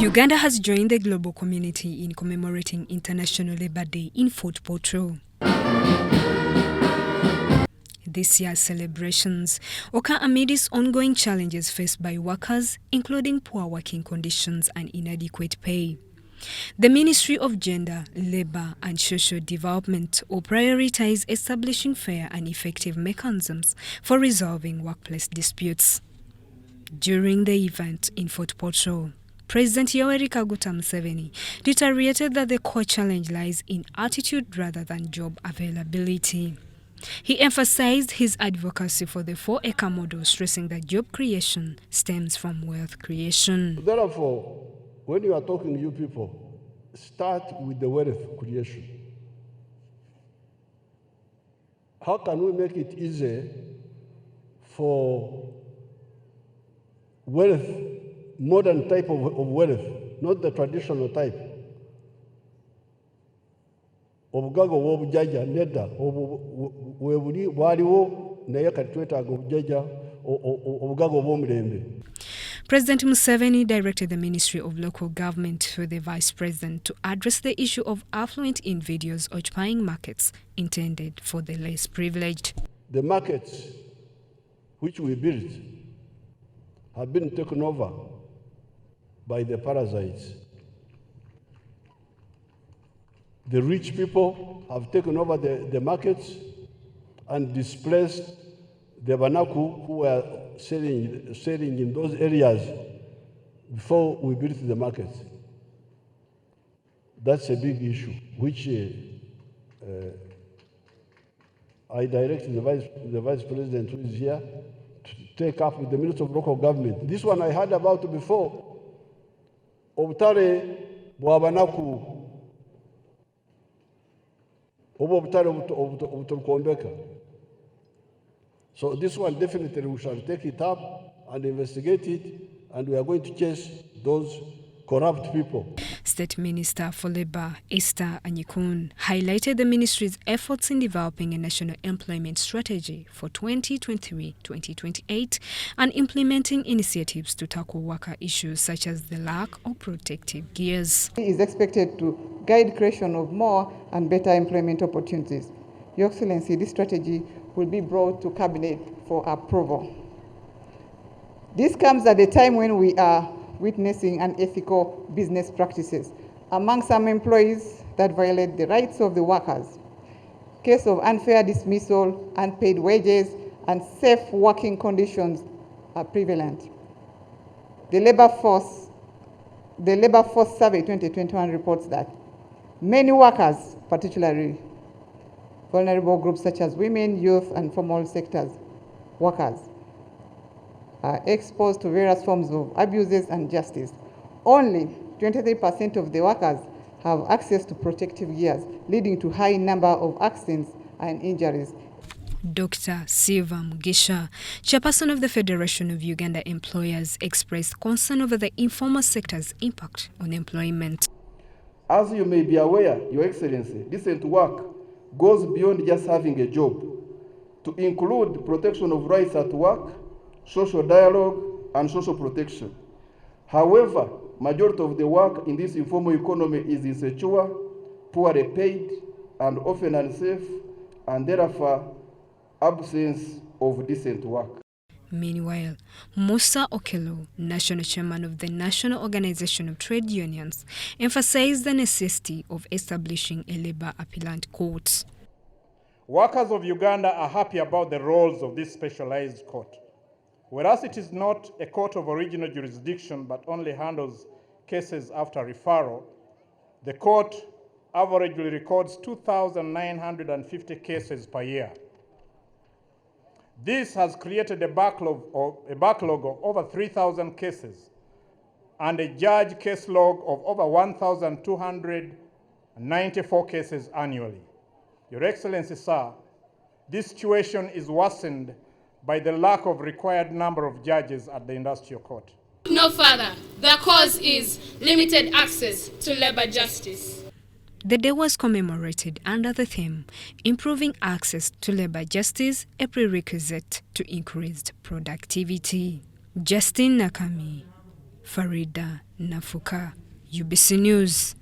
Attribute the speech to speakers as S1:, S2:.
S1: Uganda has joined the global community in commemorating International Labour Day in fortportal. This year's celebrations occur amidst ongoing challenges faced by workers, including poor working conditions and inadequate pay. The Ministry of Gender, Labour and Social Development will prioritize establishing fair and effective mechanisms for resolving workplace disputes. During the event in fortportal, President Yoweri Kaguta Museveni reiterated that the core challenge lies in attitude rather than job availability. He emphasized his advocacy for the 4-acre model, stressing that job creation stems from wealth creation.
S2: Therefore, when you are talking to you people, start with the wealth creation. How can we make it easy for wealth, modern type of wealth, not the traditional type? Obugaga obujjaja nedda webuli bwaliwo naye kati twetaaga obujjaja obugaga obw'omulembe.
S1: President Museveni directed the Ministry of Local Government through the Vice President to address the issue of affluent individuals occupying markets intended for the less privileged.
S2: The markets which we built have been taken over by the parasites. The rich people have taken over the markets and displaced the Banaku who were selling in those areas before we built the markets. That's a big issue, which I directed the Vice President who is here to take up with the Minister of Local Government. This one I heard about before. Obutale bw'Abanaku So this one definitely we shall take it up and investigate it, and we are going to chase those corrupt people.
S1: State Minister for Labour, Esther Anyikun, highlighted the ministry's efforts in developing a national employment strategy for 2023-2028 and implementing initiatives to tackle worker issues such as the lack of protective gears.
S3: He is expected to guide creation of more and better employment opportunities. Your Excellency, this strategy will be brought to Cabinet for approval. This comes at a time when we are witnessing unethical business practices among some employees that violate the rights of the workers. Case of unfair dismissal, unpaid wages, and safe working conditions are prevalent. The Labor Force Survey 2021 reports that many workers, particularly vulnerable groups such as women, youth, and formal sectors workers, are exposed to various forms of abuses and injustice. Only 23% of the workers have access to protective gears, leading to high number of accidents and injuries.
S1: Dr. Silva Mugisha, chairperson of the Federation of Uganda Employers, expressed concern over the informal sector's impact on employment.
S4: As you may be aware, Your Excellency, decent work goes beyond just having a job, to include protection of rights at work, social dialogue, and social protection. However, majority of the work in this informal economy is insecure, poorly paid, and often unsafe, and therefore absence of decent work.
S1: Meanwhile, Musa Okello, national chairman of the National Organization of Trade Unions, emphasized the necessity of establishing a labor appellate court.
S5: Workers of Uganda are happy about the roles of this specialized court. Whereas it is not a court of original jurisdiction but only handles cases after referral, the court averagely records 2,950 cases per year. This has created a backlog of over 3,000 cases and a judge case log of over 1,294 cases annually. Your Excellency, sir, this situation is worsened by the lack of required number of judges at the industrial court.
S6: No further. The cause is limited access to labor justice.
S1: The day was commemorated under the theme, Improving Access to Labor Justice, a Prerequisite to Increased Productivity. Justin Nakami, Farida Nafuka, UBC News.